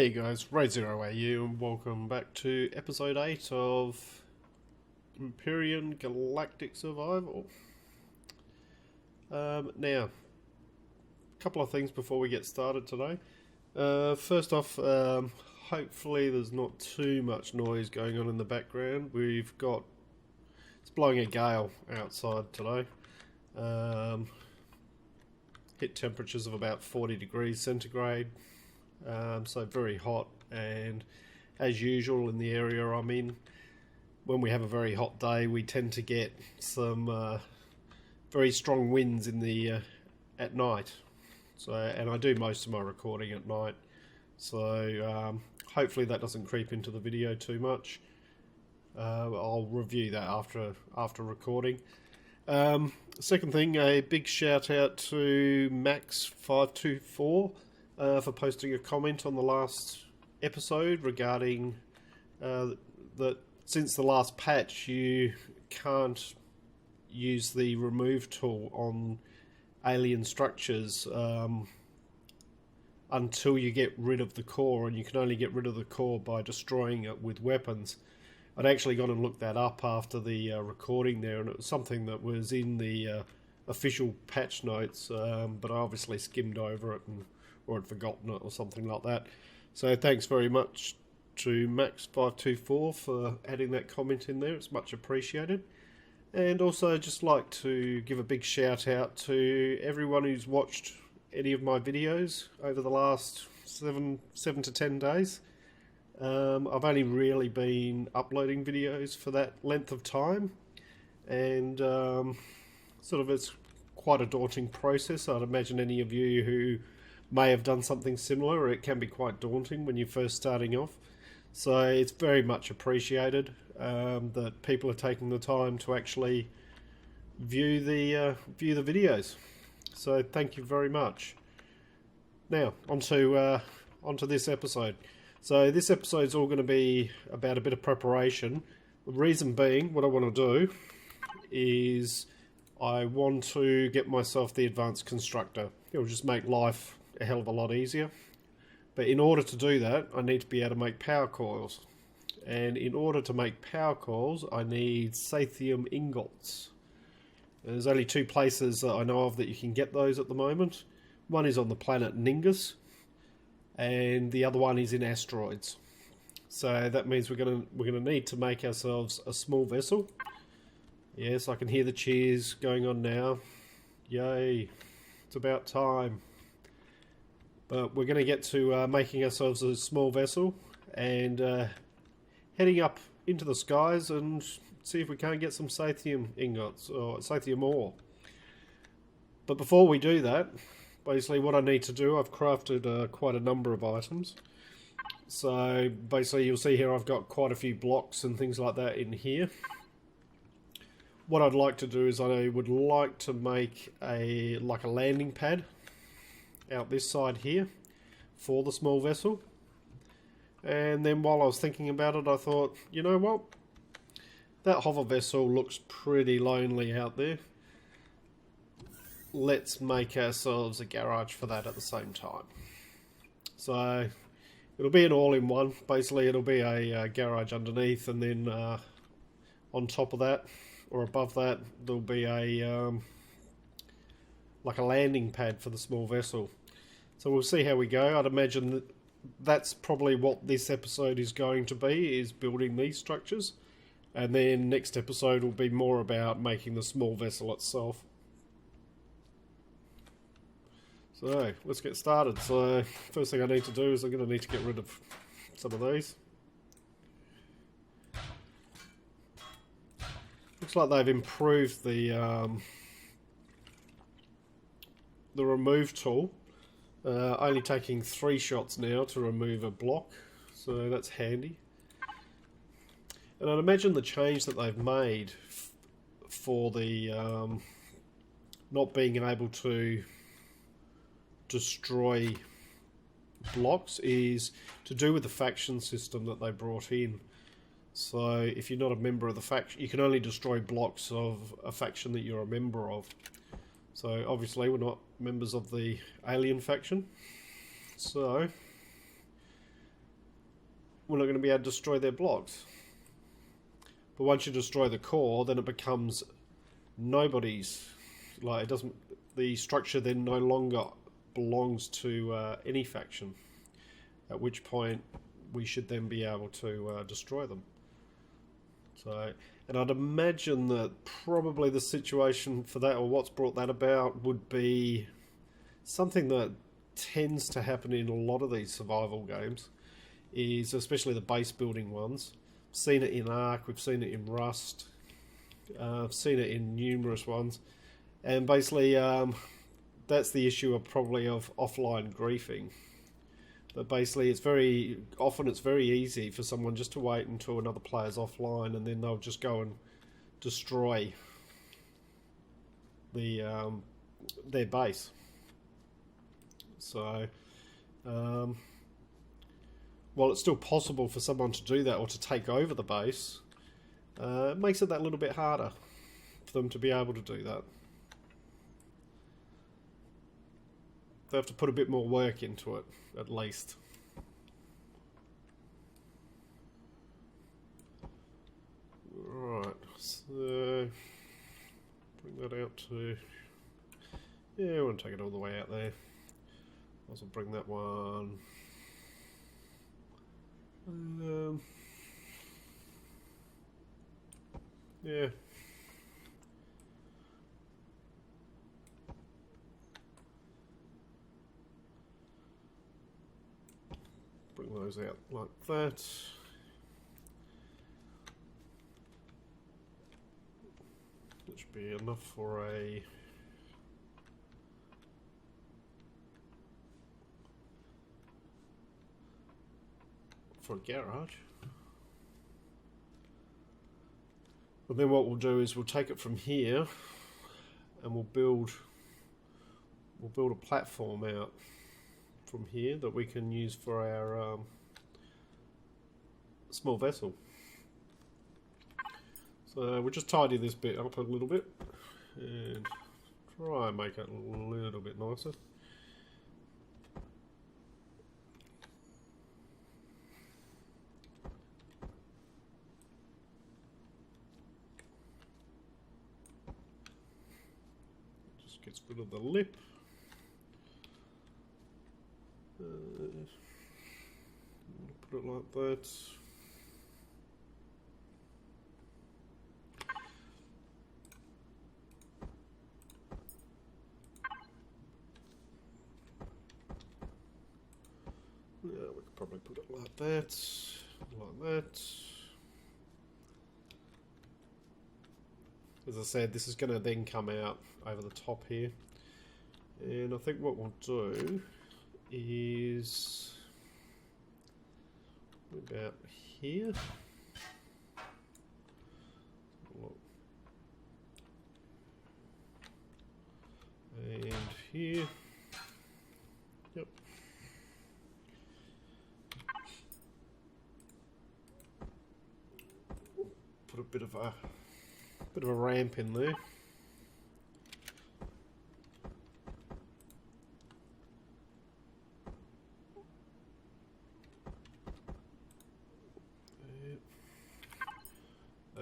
Hey guys, Ray0AU and welcome back to episode 8 of Empyrion Galactic Survival. Now, a couple of things before we get started today. First off, hopefully there's not too much noise going on in the background. It's blowing a gale outside today. Hit temperatures of about 40 degrees centigrade. So very hot, and as usual in the area I'm in, when we have a very hot day we tend to get some very strong winds in the at night. And I do most of my recording at night, so hopefully that doesn't creep into the video too much. I'll review that after recording. Second thing, a big shout out to Max524 for posting a comment on the last episode regarding that since the last patch you can't use the remove tool on alien structures until you get rid of the core, and you can only get rid of the core by destroying it with weapons. I'd actually gone and looked that up after the recording there, and it was something that was in the official patch notes, but I obviously skimmed over it or had forgotten it or something like that. So thanks very much to Max524 for adding that comment in there. It's much appreciated. And also just like to give a big shout out to everyone who's watched any of my videos over the last 7 to 10 days. I've only really been uploading videos for that length of time, and sort of it's quite a daunting process. I'd imagine any of you who may have done something similar, it can be quite daunting when you're first starting off. So it's very much appreciated that people are taking the time to actually view the videos. So thank you very much. Now onto this episode. So this episode's all going to be about a bit of preparation. The reason being, what I want to do is I want to get myself the advanced constructor. It'll just make life a hell of a lot easier. But in order to do that, I need to be able to make power coils. And in order to make power coils, I need sathium ingots. There's only 2 places that I know of that you can get those at the moment. One is on the planet Ningus, and the other one is in asteroids. So that means we're gonna need to make ourselves a small vessel. Yes, I can hear the cheers going on now. Yay, it's about time. But we're going to get to making ourselves a small vessel and heading up into the skies and see if we can't get some sathium ingots or sathium ore. But before we do that, basically what I need to do, I've crafted quite a number of items. So basically you'll see here I've got quite a few blocks and things like that in here. What I'd like to do is I would like to make a landing pad out this side here for the small vessel. And then while I was thinking about it, I thought, you know what, that hover vessel looks pretty lonely out there. Let's make ourselves a garage for that at the same time. So it'll be an all-in-one. Basically it'll be a garage underneath, and then on top of that or above that there'll be a like a landing pad for the small vessel. So we'll see how we go. I'd imagine that's probably what this episode is going to be, is building these structures. And then next episode will be more about making the small vessel itself. So let's get started. So first thing I need to do is I'm going to need to get rid of some of these. Looks like they've improved the remove tool. Only taking 3 shots now to remove a block, so that's handy. And I'd imagine the change that they've made for the not being able to destroy blocks is to do with the faction system that they brought in. So if you're not a member of the faction, you can only destroy blocks of a faction that you're a member of. So obviously we're not members of the Alien faction. So we're not going to be able to destroy their blocks. But once you destroy the core, then it becomes nobody's. Like, it doesn't. The structure then no longer belongs to any faction. At which point, we should then be able to destroy them. So, and I'd imagine that probably the situation for that, or what's brought that about, would be something that tends to happen in a lot of these survival games, is especially the base building ones. We've seen it in Ark, we've seen it in Rust, I've seen it in numerous ones, and basically that's the issue of probably of offline griefing. But basically it's very easy for someone just to wait until another player's offline, and then they'll just go and destroy their base. So while it's still possible for someone to do that or to take over the base, it makes it that little bit harder for them to be able to do that. They have to put a bit more work into it, at least. Right, so bring that out to... Yeah, I want to take it all the way out there. Also bring that one... yeah. Bring those out like that. That should be enough for a... for a garage. But then what we'll do is we'll take it from here and we'll build a platform out from here that we can use for our small vessel. So we'll just tidy this bit up a little bit and try and make it a little bit nicer. Just gets rid of the lip. Put it like that. Yeah, we could probably put it like that, like that. As I said, this is going to then come out over the top here. And I think what we'll do is about here. And here. Yep. Put a bit of a ramp in there.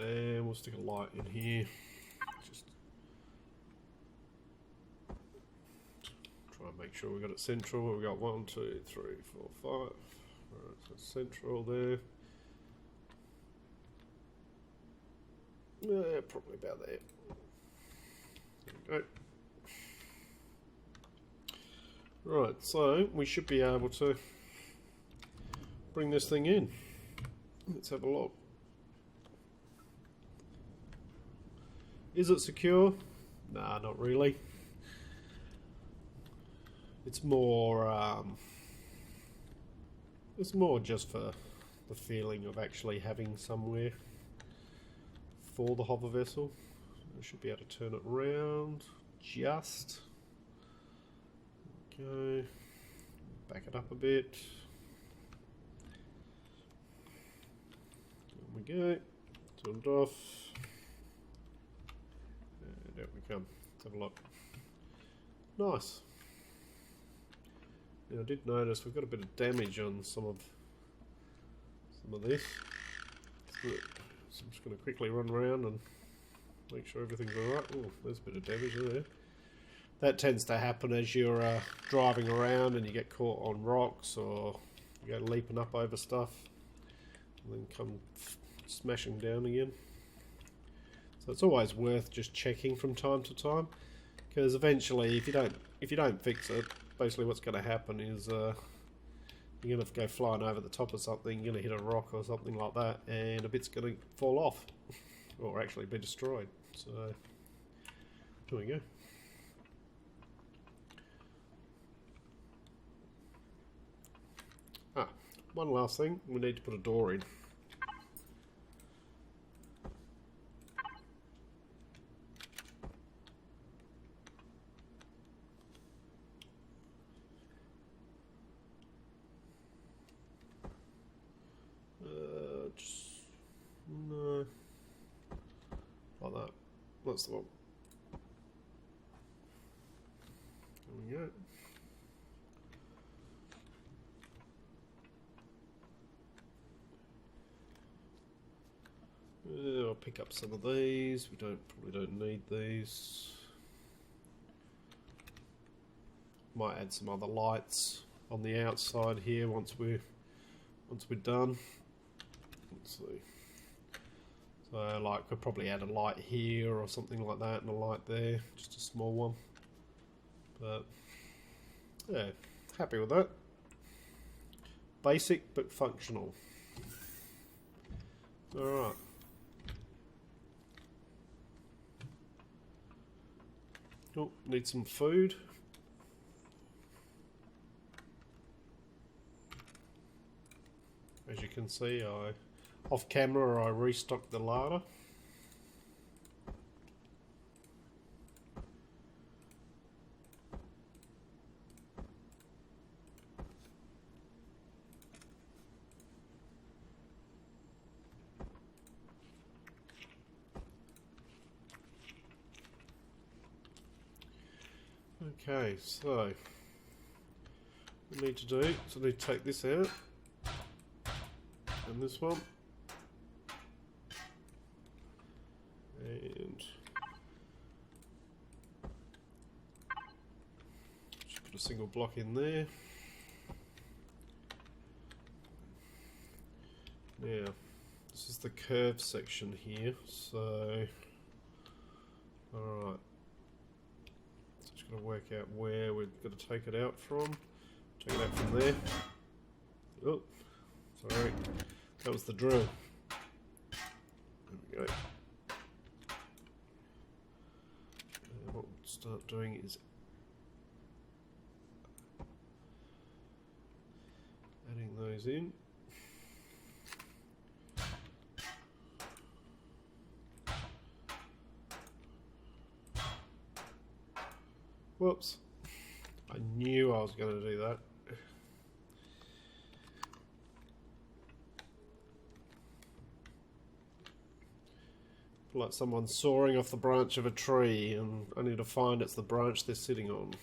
And we'll stick a light in here. Just try and make sure we got it central. We've got 1, 2, 3, 4, 5. Right, so central there. Yeah, probably about there. There we go. Right, so we should be able to bring this thing in. Let's have a look. Is it secure? Nah, not really. It's more just for the feeling of actually having somewhere for the hover vessel. I should be able to turn it around just. Okay, back it up a bit. There we go. Turn it off. And there we come. Let's have a look. Nice. Now I did notice we've got a bit of damage on some some of this. So I'm just going to quickly run around and make sure everything's alright. Oh, there's a bit of damage there. That tends to happen as you're driving around and you get caught on rocks, or you go leaping up over stuff and then come smashing down again. So it's always worth just checking from time to time, because eventually if you don't fix it, basically what's going to happen is you're going to go flying over the top of something, you're going to hit a rock or something like that, and a bit's going to fall off or actually be destroyed. So there we go. One last thing, we need to put a door in. No, like that. That's the one. There we go. I'll pick up some of these. We probably don't need these. Might add some other lights on the outside here once we're done. Let's see. So like could probably add a light here or something like that, and a light there, just a small one. But yeah, happy with that. Basic but functional. Alright. Oh, need some food. As you can see, off camera I restocked the larder. Okay, so what we need to do is I need to take this out and this one, and just put a single block in there. Now this is the curved section here, so alright. Got to work out where we're going to take it out from. Take it out from there. Oh, sorry, that was the drill. There we go. And what we'll start doing is adding those in. Whoops. I knew I was going to do that. Like someone soaring off the branch of a tree and only to find it's the branch they're sitting on.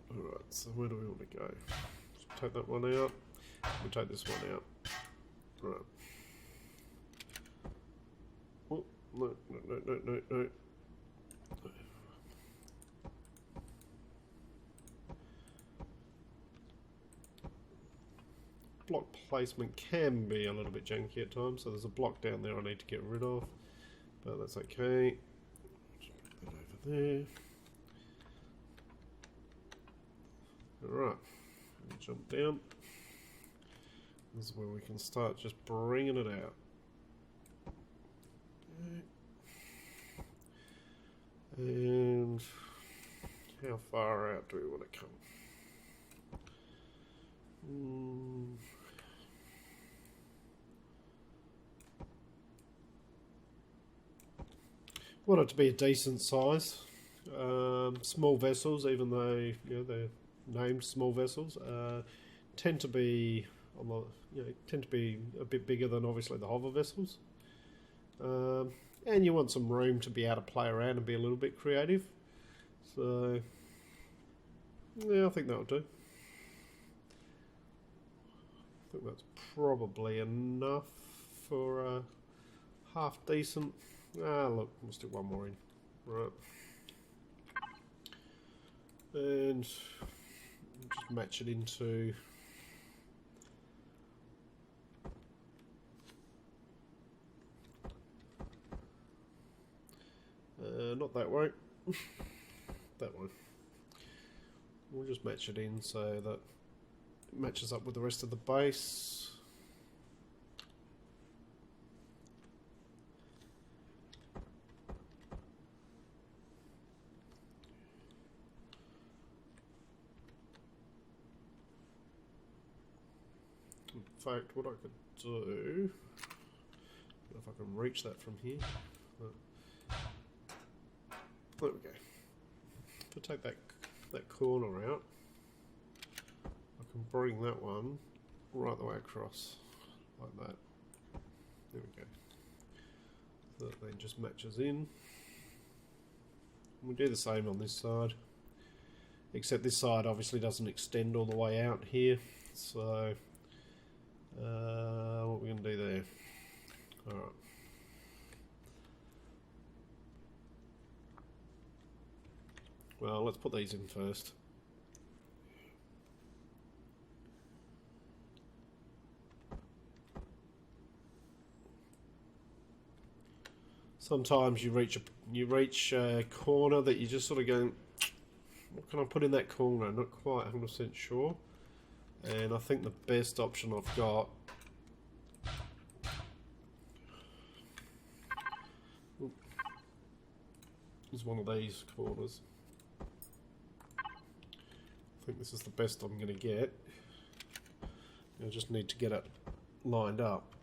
Alright, so where do we want to go? Let's take that one out. We'll take this one out. Right. Oh, no. Block placement can be a little bit janky at times, so there's a block down there I need to get rid of, but that's okay. Just put that over there. Alright, jump down. This is where we can start just bringing it out. And how far out do we want to come? Want it to be a decent size. Small vessels, even though they're named small vessels, tend to be a bit bigger than obviously the hover vessels. And you want some room to be able to play around and be a little bit creative. So yeah, I think that'll do. think that's probably enough for half decent. Ah, look, let's do one more in. Right. And just match it into not that way. That one. We'll just match it in so that it matches up with the rest of the base. In fact, what I could do, if I can reach that from here. There we go. If I take that corner out, I can bring that one right the way across, like that. There we go. So that then just matches in. We'll do the same on this side, except this side obviously doesn't extend all the way out here. So, what are we going to do there? Alright. Well, let's put these in first. Sometimes you reach a corner that you just sort of go, what can I put in that corner? I'm not quite 100% sure. And I think the best option I've got is one of these corners. I think this is the best I'm going to get. I just need to get it lined up.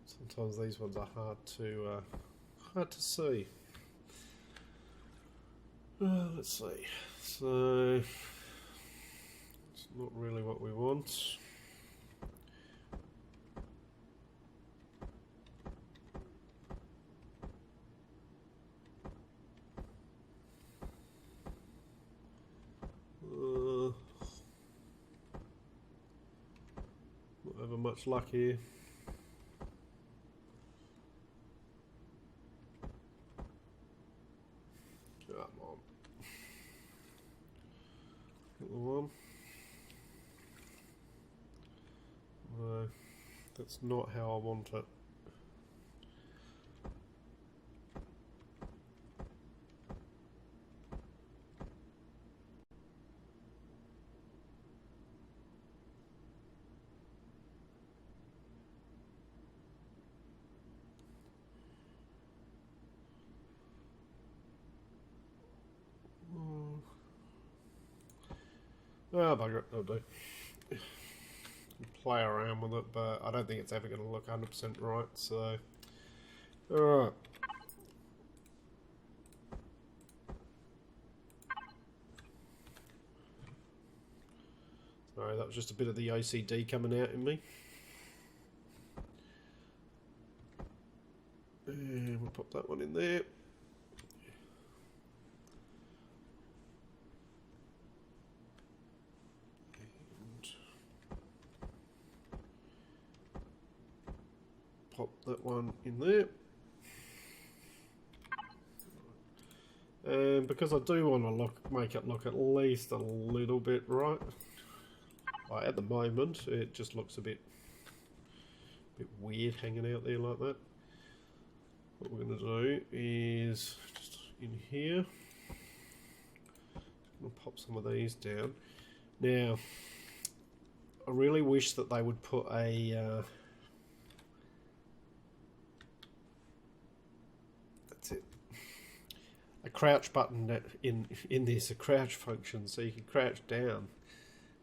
Sometimes these ones are hard to see. Let's see. So it's not really what we want. Not having much luck here. No, that's not how I want it. Oh, bugger it, that'll do. Play around with it, but I don't think it's ever going to look 100% right, so... Alright. Sorry, that was just a bit of the OCD coming out in me. And we'll pop that one in there. Pop that one in there. And because I do want to make it look at least a little bit right, at the moment it just looks a bit weird hanging out there like that. What we're going to do is just in here, I'm going to pop some of these down. Now, I really wish that they would put a crouch button in this, a crouch function, so you can crouch down.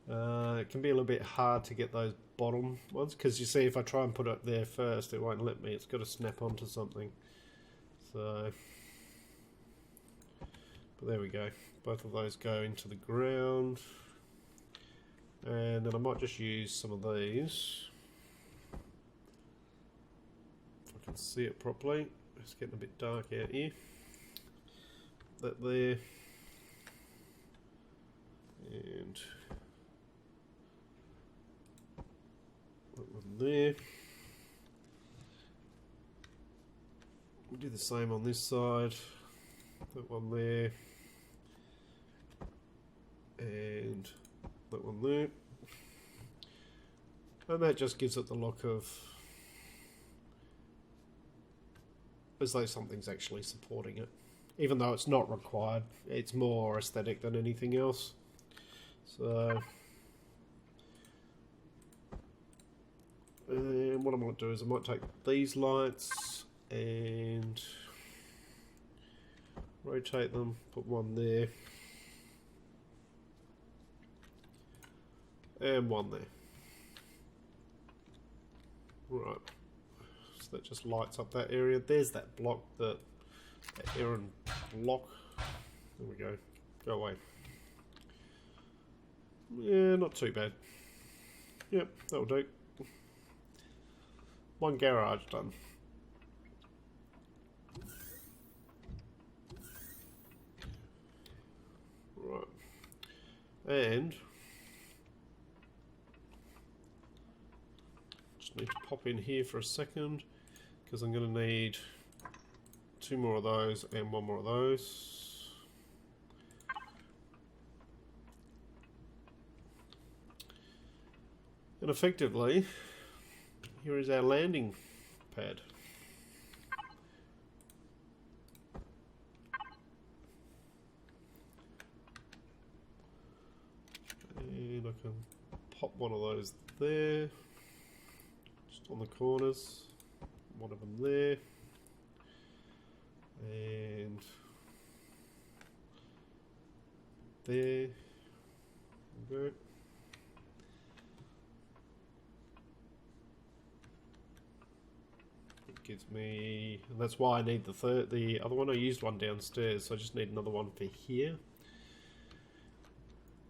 It can be a little bit hard to get those bottom ones, because you see if I try and put it there first it won't let me, it's got to snap onto something. So, but there we go, both of those go into the ground, and then I might just use some of these can see it properly. It's getting a bit dark out here. That there. And that one there. We'll do the same on this side. That one there. And that one there. And that just gives it the look of as though something's actually supporting it. Even though it's not required, it's more aesthetic than anything else. So, and what I might do is I might take these lights and rotate them, put one there, and one there. Right, so that just lights up that area. There's that block, that Eleon block. There we go. Go away. Yeah, not too bad. Yep, that'll do. One garage done. Right. And just need to pop in here for a second because I'm going to need 2 more of those and 1 more of those. And effectively, here is our landing pad. And I can pop one of those there, just on the corners, one of them there, and there. There we go. Gives me, and that's why I need the other one. I used one downstairs, so I just need another one for here.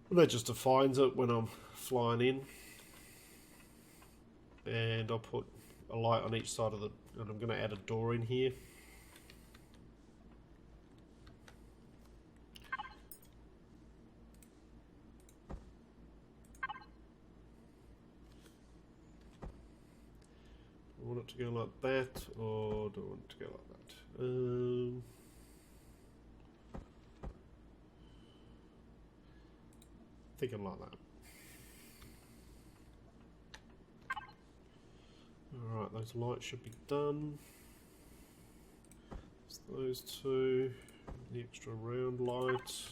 And that just defines it when I'm flying in. And I'll put a light on each side of the, and I'm going to add a door in here. Do I want it to go like that, or do I want it to go like that? Thinking like that. Alright, those lights should be done. It's those two, the extra round light.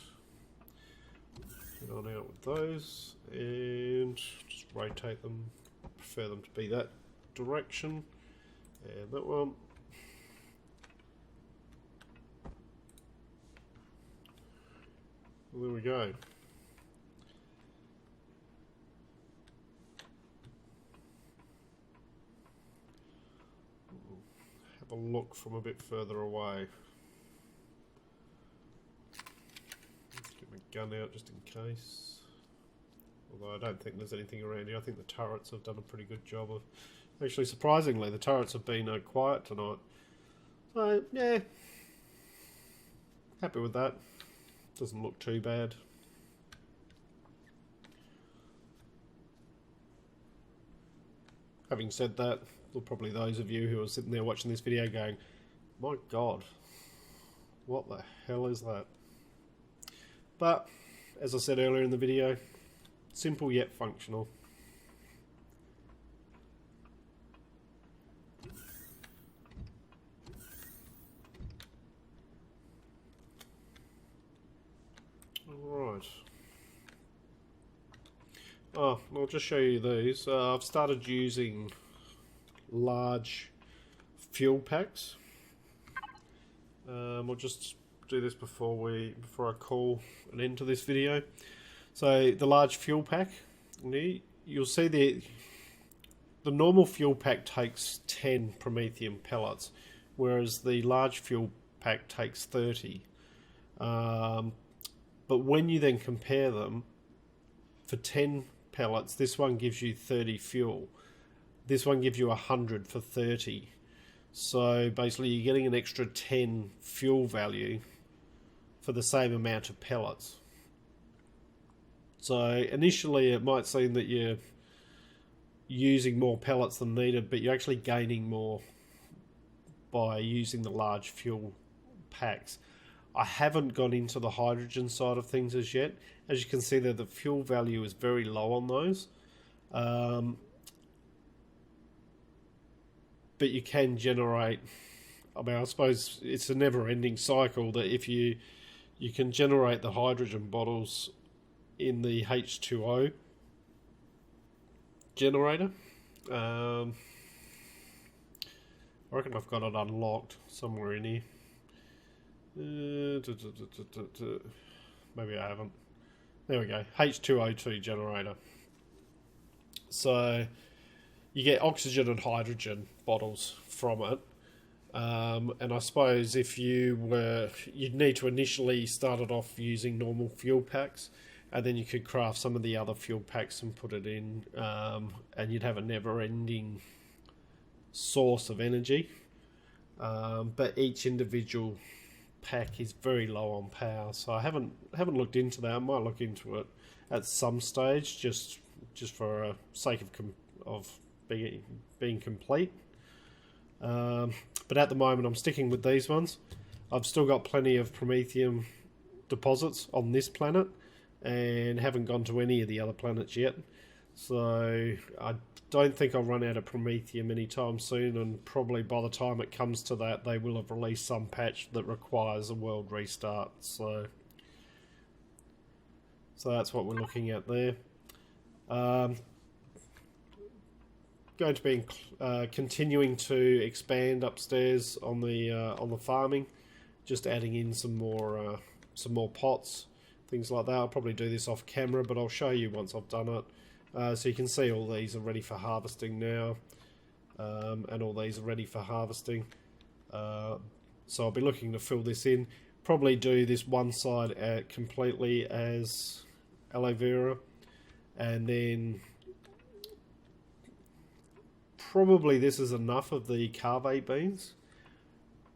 Get on out with those, and just rotate them. Prefer them to be that direction, and that one. Well, there we go. Have a look from a bit further away. Let's get my gun out just in case. Although I don't think there's anything around here. I think the turrets have done a pretty good job of. Actually, surprisingly, the turrets have been quiet tonight. So, yeah. Happy with that. Doesn't look too bad. Having said that, well, probably those of you who are sitting there watching this video going, my God, what the hell is that? But, as I said earlier in the video, simple yet functional. Alright. Oh, I'll just show you these. I've started using large fuel packs. I'll just do this before I call an end to this video. So the large fuel pack, you'll see the normal fuel pack takes 10 Promethean pellets, whereas the large fuel pack takes 30. But when you then compare them, for 10 pellets, this one gives you 30 fuel. This one gives you 100 for 30. So basically you're getting an extra 10 fuel value for the same amount of pellets. So initially it might seem that you're using more pellets than needed, but you're actually gaining more by using the large fuel packs. I haven't gone into the hydrogen side of things as yet. As you can see there, the fuel value is very low on those. But you can generate, I mean, I suppose it's a never-ending cycle that if you can generate the hydrogen bottles in the H2O generator. I reckon I've got it unlocked somewhere in here. Maybe I haven't. There we go, H2O2 generator. So you get oxygen and hydrogen bottles from it. And I suppose if you'd need to initially start it off using normal fuel packs, and then you could craft some of the other fuel packs and put it in, and you'd have a never-ending source of energy. But each individual pack is very low on power, so I haven't looked into that. I might look into it at some stage, just for sake of being complete. But at the moment I'm sticking with these ones. I've still got plenty of promethium deposits on this planet and haven't gone to any of the other planets yet, so I don't think I'll run out of promethium anytime soon, and probably by the time it comes to that they will have released some patch that requires a world restart, so that's what we're looking at there. Going to be continuing to expand upstairs on the farming, just adding in some more pots, things like that. I'll probably do this off camera, but I'll show you once I've done it. So you can see all these are ready for harvesting now, and all these are ready for harvesting. So I'll be looking to fill this in. Probably do this one side completely as aloe vera, and then probably this is enough of the cavate beans,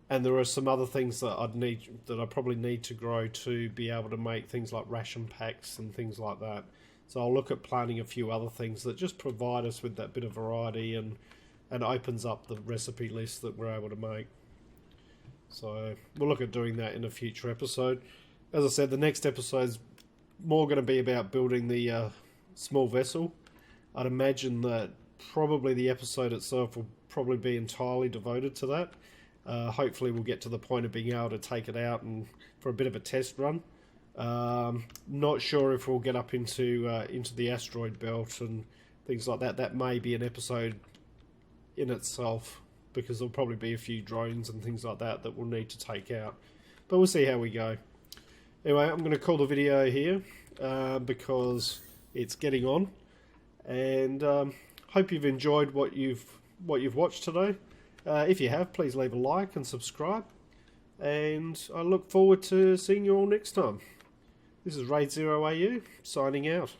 and there are some other things that I probably need to grow to be able to make things like ration packs and things like that. So I'll look at planting a few other things that just provide us with that bit of variety and opens up the recipe list that we're able to make. So we'll look at doing that in a future episode. As I said, the next episode is more going to be about building the small vessel. I'd imagine that probably the episode itself will probably be entirely devoted to that. Hopefully we'll get to the point of being able to take it out and for a bit of a test run. Not sure if we'll get up into the asteroid belt and things like that. That may be an episode in itself, because there'll probably be a few drones and things like that we'll need to take out. But we'll see how we go. Anyway, I'm going to call the video here because it's getting on, and hope you've enjoyed what you've watched today. If you have, please leave a like and subscribe, and I look forward to seeing you all next time. This is Raid 0 AU signing out.